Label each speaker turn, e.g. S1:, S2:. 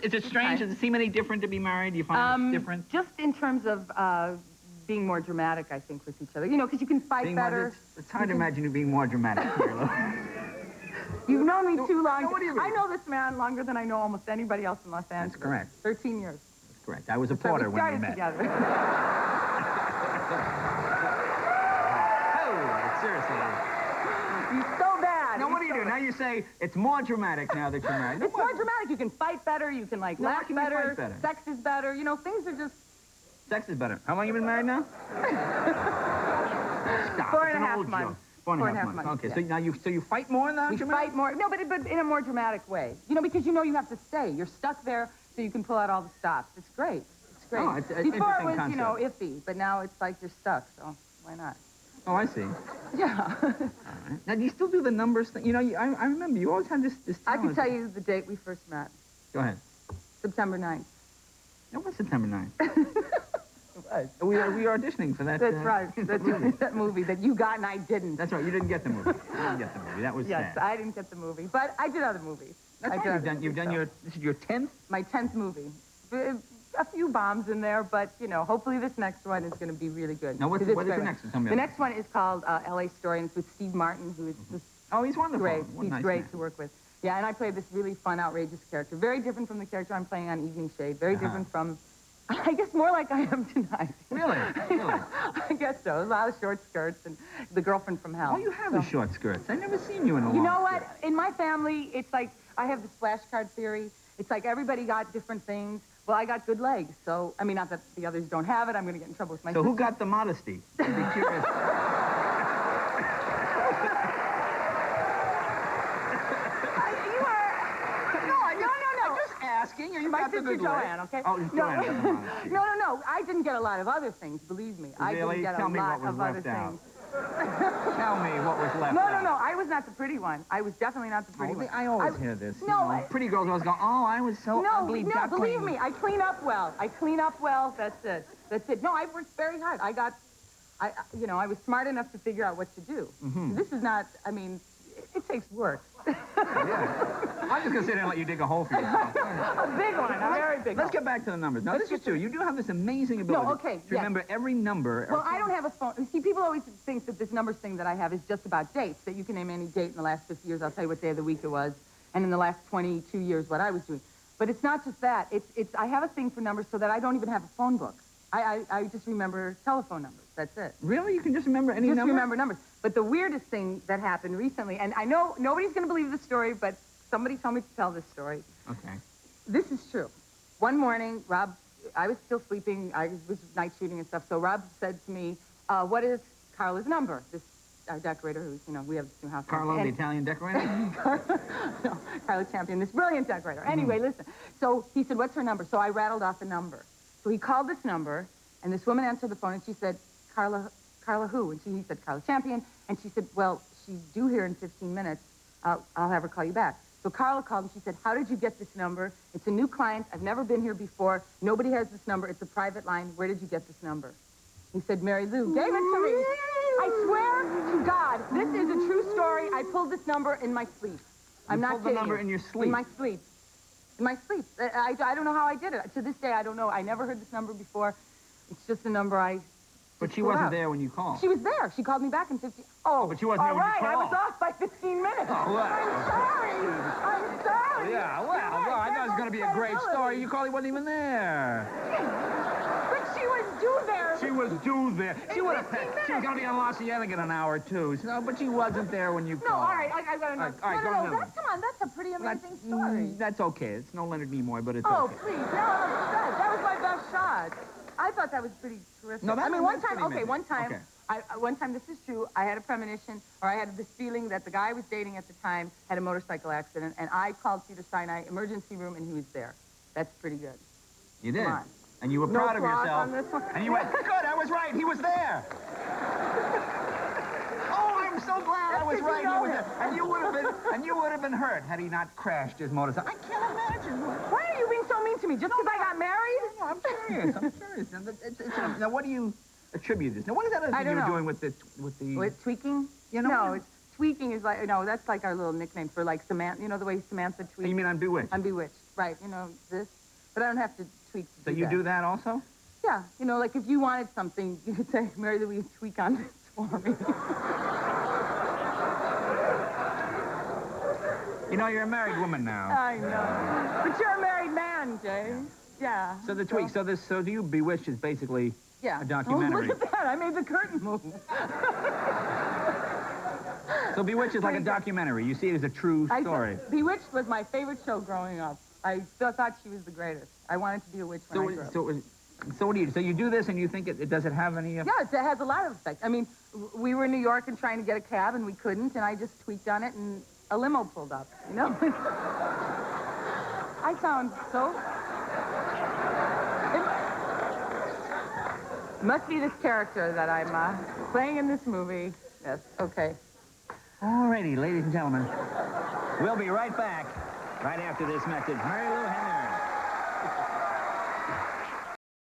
S1: Is it strange? Does it seem any different to be married? Do you find it different?
S2: Just in terms of being more dramatic, I think, with each other. You know, because you can fight better.
S1: It's hard to imagine you being more dramatic, Marilu.
S2: You've known me too long.
S1: What do you mean?
S2: I know this man longer than I know almost anybody else in Los Angeles.
S1: That's correct.
S2: 13 years.
S1: That's correct. I was a porter when we met.
S2: Together.
S1: Oh, seriously.
S2: You're so bad.
S1: Now, what do you do? Now you say it's more dramatic now that you're married.
S2: It's more dramatic. You can fight better. You can, like, laugh better. Sex is better. You know, things are just...
S1: Sex is better. How long have you been married now? Stop.
S2: 4.5 months.
S1: 4.5 months. Okay, yeah. So you fight more now?
S2: We fight more. No, but in a more dramatic way. You know, because you know you have to stay. You're stuck there, so you can pull out all the stops. It's great. It's great.
S1: Oh, it's
S2: Before it was,
S1: concept.
S2: you know, iffy, but now it's like you're stuck. So why not?
S1: Oh, I see.
S2: Yeah.
S1: All right. Now, do you still do the numbers thing? You know, I remember you always had this talent.
S2: I can tell you the date we first met.
S1: Go ahead.
S2: September 9th.
S1: No, what's September 9th? We were auditioning for that.
S2: That's right. That movie that you got and I didn't.
S1: That's right. You didn't get the movie. You didn't get the movie. That was
S2: yes,
S1: sad.
S2: I didn't get the movie, but I did other movies.
S1: That's right. You've done your. This is your 10th.
S2: My 10th movie. A few bombs in there, but you know, hopefully this next one is going to be really good.
S1: Now, what is the next one? Tell me.
S2: The next one is called L.A. Story, and it's with Steve Martin, who is just
S1: he's wonderful.
S2: Great. He's
S1: nice
S2: great
S1: man.
S2: to work with. Yeah, and I played this really fun, outrageous character. Very different from the character I'm playing on Evening Shade. Very different from, I guess, more like I am tonight.
S1: Really? Really?
S2: I guess so. A lot of short skirts and the girlfriend from hell.
S1: Oh, you have the short skirts. I've never seen you in a long
S2: You know what?
S1: skirt.
S2: In my family, it's like, I have the flashcard theory. It's like everybody got different things. Well, I got good legs, so, I mean, not that the others don't have it. I'm going to get in trouble with my sister.
S1: So who got the modesty? I'd be curious. Asking, you
S2: my
S1: got the
S2: sister
S1: good
S2: Joanne,
S1: leg.
S2: okay?
S1: Oh, Joanne.
S2: No. I didn't get a lot of other things, believe me. I didn't get a lot of other things.
S1: Tell me what was left out.
S2: No. I was not the pretty one. I was definitely not the pretty one.
S1: I always hear this.
S2: No.
S1: Pretty girls always go, oh, I was so ugly.
S2: No, believe me, I clean up well. That's it. No, I worked very hard. I was smart enough to figure out what to do. This is not, I mean, it takes work.
S1: Yeah. I'm just going to sit there and let you dig a hole for yourself.
S2: A big one, a very big one.
S1: Let's get back to the numbers. Now, this is true. You do have this amazing ability to remember every number.
S2: Well, I don't have a phone. See, people always think that this numbers thing that I have is just about dates, that you can name any date in the last 50 years. I'll tell you what day of the week it was, and in the last 22 years what I was doing. But it's not just that. I have a thing for numbers so that I don't even have a phone book. I just remember telephone numbers. That's it.
S1: Really? You can just remember any number?
S2: Just remember numbers. But the weirdest thing that happened recently, and I know nobody's going to believe this story, but somebody told me to tell this story.
S1: Okay.
S2: This is true. One morning, Rob, I was still sleeping. I was night shooting and stuff. So Rob said to me, what is Carla's number? Our decorator who's, we have this new house.
S1: Carlo, the Italian decorator?
S2: No, Carla Champion, this brilliant decorator. Anyway, listen. So he said, what's her number? So I rattled off a number. So he called this number, and this woman answered the phone, and she said, Carla who? And he said, Carla Champion. And she said, well, she's due here in 15 minutes. I'll have her call you back. So Carla called, and she said, how did you get this number? It's a new client. I've never been here before. Nobody has this number. It's a private line. Where did you get this number? He said, Marilu gave it to me. I swear to God, this is a true story. I pulled this number in my sleep. I'm not kidding you.
S1: You pulled the number in your sleep?
S2: In my sleep. In my sleep. I don't know how I did it. To this day, I don't know. I never heard this number before. It's just a number I...
S1: But she wasn't there when you called.
S2: She was there. She called me back in 15...
S1: Oh, but she wasn't there when you called.
S2: All right, I was off by 15 minutes.
S1: Oh, well.
S2: I'm sorry.
S1: Yeah, well, I thought it was going to be a great story. You called, he wasn't even there.
S2: But she was due there.
S1: She was due there. She was going to be on La Cienega in an hour or two. So, but she wasn't there when you called.
S2: No, all right, I got to know.
S1: All right,
S2: No, come on, that's a pretty amazing story.
S1: That's okay. It's no Leonard Nimoy, but it's
S2: okay.
S1: okay.
S2: Oh, please, that was my best shot. I thought that was pretty terrific.
S1: No,
S2: one time, this is true, I had a premonition, or I had this feeling that the guy I was dating at the time had a motorcycle accident, and I called Cedars-Sinai emergency room, and he was there. That's pretty good.
S1: You did?
S2: Come on.
S1: And you were proud of yourself.
S2: On this one.
S1: And you went, good, I was right, he was there. Oh, I'm so glad I was right, he was there. And you would have been hurt had he not crashed his motorcycle. I can't imagine.
S2: Why are you being so mean to me? Just because I got married?
S1: No, I'm serious. Now, what do you attribute this? Now, what is that other thing you were doing with the...
S2: With tweaking? No, tweaking is like, that's like our little nickname for like Samantha, the way Samantha tweaks.
S1: You mean I'm bewitched?
S2: I'm bewitched. right, you know, this. But I don't have to tweak to
S1: So
S2: do
S1: you
S2: that.
S1: do that also?
S2: Yeah, you know, like if you wanted something, you could say, Mary Louise, tweak on this for me.
S1: You know, you're a married woman now.
S2: I know. But you're a married man, Jay. Yeah.
S1: So the tweak, so do you Bewitched is basically
S2: yeah.
S1: a documentary.
S2: Oh, look at that. I made the curtain move.
S1: So Bewitched is like a documentary. You see it as a true story.
S2: Bewitched was my favorite show growing up. I still thought she was the greatest. I wanted to be a witch when I grew up.
S1: So what do you? So you do this, and you think does it have any?
S2: Yeah, it has a lot of effect. I mean, we were in New York and trying to get a cab, and we couldn't, and I just tweaked on it, and a limo pulled up. You know, I sound so. It must be this character that I'm playing in this movie. Yes. Okay.
S1: All righty, ladies and gentlemen, we'll be right back right after this message. Marilu Henner.